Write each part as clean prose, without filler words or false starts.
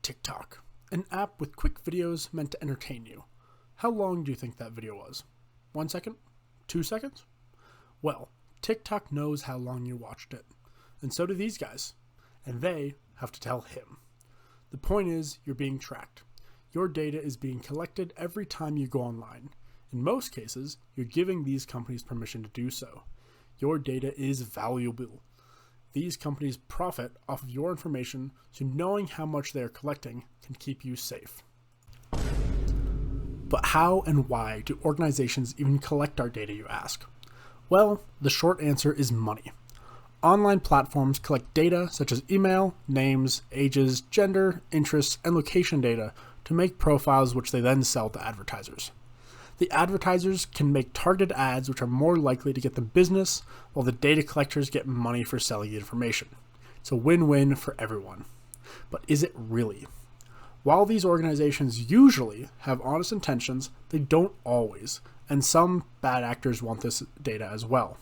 TikTok, an app with quick videos meant to entertain you. How long do you think that video was? 1 second? 2 seconds? Well, TikTok knows how long you watched it, and so do these guys, and they have to tell him. The point is, you're being tracked. Your data is being collected every time you go online. In most cases, you're giving these companies permission to do so. Your data is valuable. These companies profit off of your information, so knowing how much they are collecting can keep you safe. But how and why do organizations even collect our data, you ask? Well, the short answer is money. Online platforms collect data such as email, names, ages, gender, interests, and location data to make profiles which they then sell to advertisers. The advertisers can make targeted ads which are more likely to get them business, while the data collectors get money for selling the information. It's a win-win for everyone. But is it really? While these organizations usually have honest intentions, they don't always, and some bad actors want this data as well.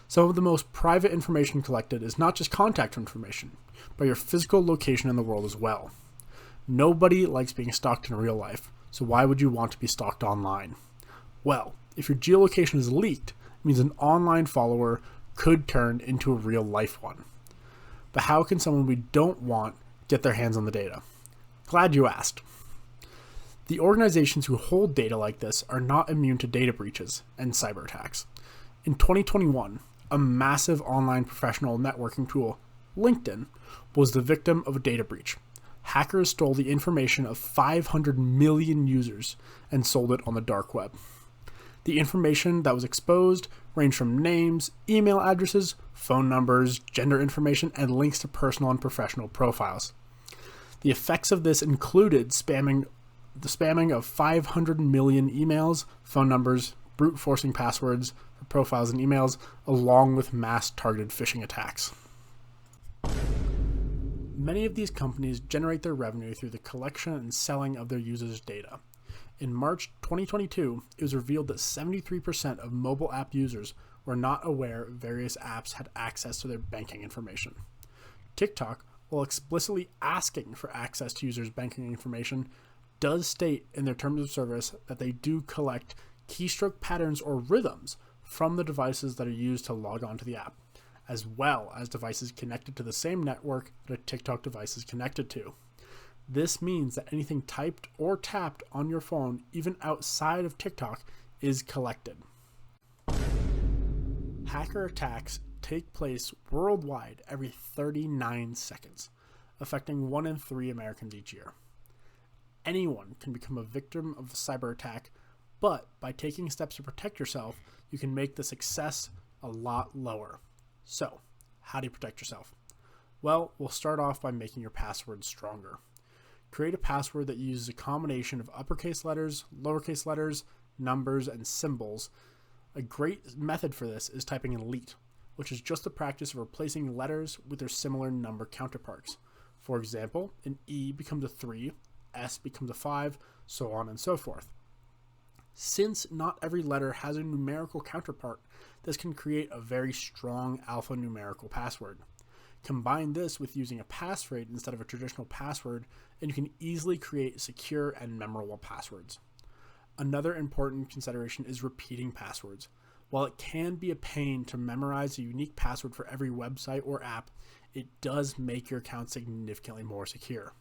Some of the most private information collected is not just contact information, but your physical location in the world as well. Nobody likes being stalked in real life, so why would you want to be stalked online? Well, if your geolocation is leaked, it means an online follower could turn into a real life one. But how can someone we don't want get their hands on the data? Glad you asked. The organizations who hold data like this are not immune to data breaches and cyber attacks. In 2021, a massive online professional networking tool, LinkedIn, was the victim of a data breach. Hackers stole the information of 500 million users and sold it on the dark web. The information that was exposed ranged from names, email addresses, phone numbers, gender information, and links to personal and professional profiles. The effects of this included the spamming of 500 million emails, phone numbers, brute forcing passwords for profiles and emails, along with mass targeted phishing attacks. Many of these companies generate their revenue through the collection and selling of their users' data. In March 2022, it was revealed that 73% of mobile app users were not aware various apps had access to their banking information. TikTok, while explicitly asking for access to users' banking information, does state in their terms of service that they do collect keystroke patterns or rhythms from the devices that are used to log on to the app, as well as devices connected to the same network that a TikTok device is connected to. This means that anything typed or tapped on your phone, even outside of TikTok, is collected. Hacker attacks take place worldwide every 39 seconds, affecting 1 in 3 Americans each year. Anyone can become a victim of a cyber attack, but by taking steps to protect yourself, you can make the success a lot lower. So, how do you protect yourself? Well, we'll start off by making your password stronger. Create a password that uses a combination of uppercase letters, lowercase letters, numbers, and symbols. A great method for this is typing in elite, which is just the practice of replacing letters with their similar number counterparts. For example, an E becomes a 3, S becomes a 5, so on and so forth. Since not every letter has a numerical counterpart, this can create a very strong alphanumerical password. Combine this with using a passphrase instead of a traditional password, and you can easily create secure and memorable passwords. Another important consideration is repeating passwords. While it can be a pain to memorize a unique password for every website or app, it does make your account significantly more secure.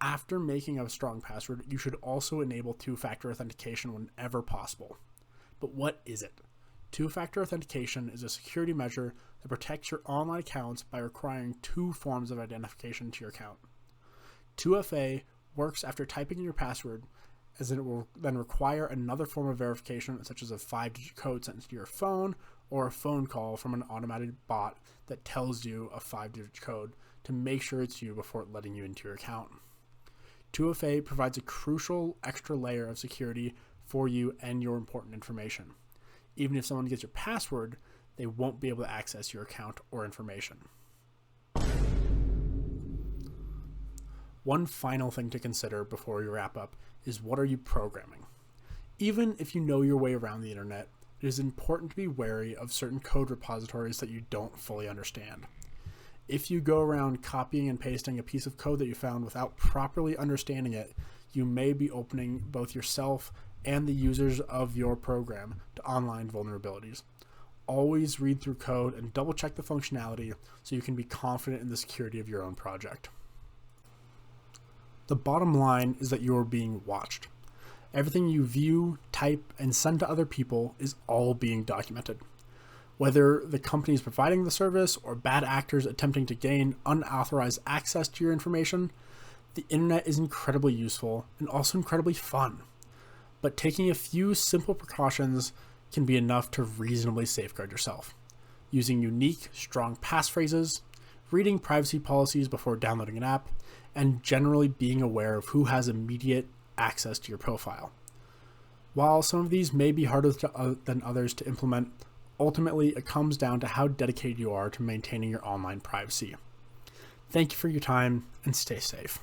After making a strong password, you should also enable two-factor authentication whenever possible. But what is it? Two-factor authentication is a security measure that protects your online accounts by requiring 2 forms of identification to your account. 2FA works after typing in your password, as it will then require another form of verification, such as a 5-digit code sent to your phone or a phone call from an automated bot that tells you a 5-digit code to make sure it's you before letting you into your account. 2FA provides a crucial extra layer of security for you and your important information. Even if someone gets your password, they won't be able to access your account or information. One final thing to consider before you wrap up is, what are you programming? Even if you know your way around the internet, it is important to be wary of certain code repositories that you don't fully understand. If you go around copying and pasting a piece of code that you found without properly understanding it, you may be opening both yourself and the users of your program to online vulnerabilities. Always read through code and double check the functionality so you can be confident in the security of your own project. The bottom line is that you are being watched. Everything you view, type, and send to other people is all being documented. Whether the company is providing the service or bad actors attempting to gain unauthorized access to your information, the internet is incredibly useful and also incredibly fun. But taking a few simple precautions can be enough to reasonably safeguard yourself. Using unique, strong passphrases, reading privacy policies before downloading an app, and generally being aware of who has immediate access to your profile. While some of these may be harder than others to implement, ultimately it comes down to how dedicated you are to maintaining your online privacy. Thank you for your time and stay safe.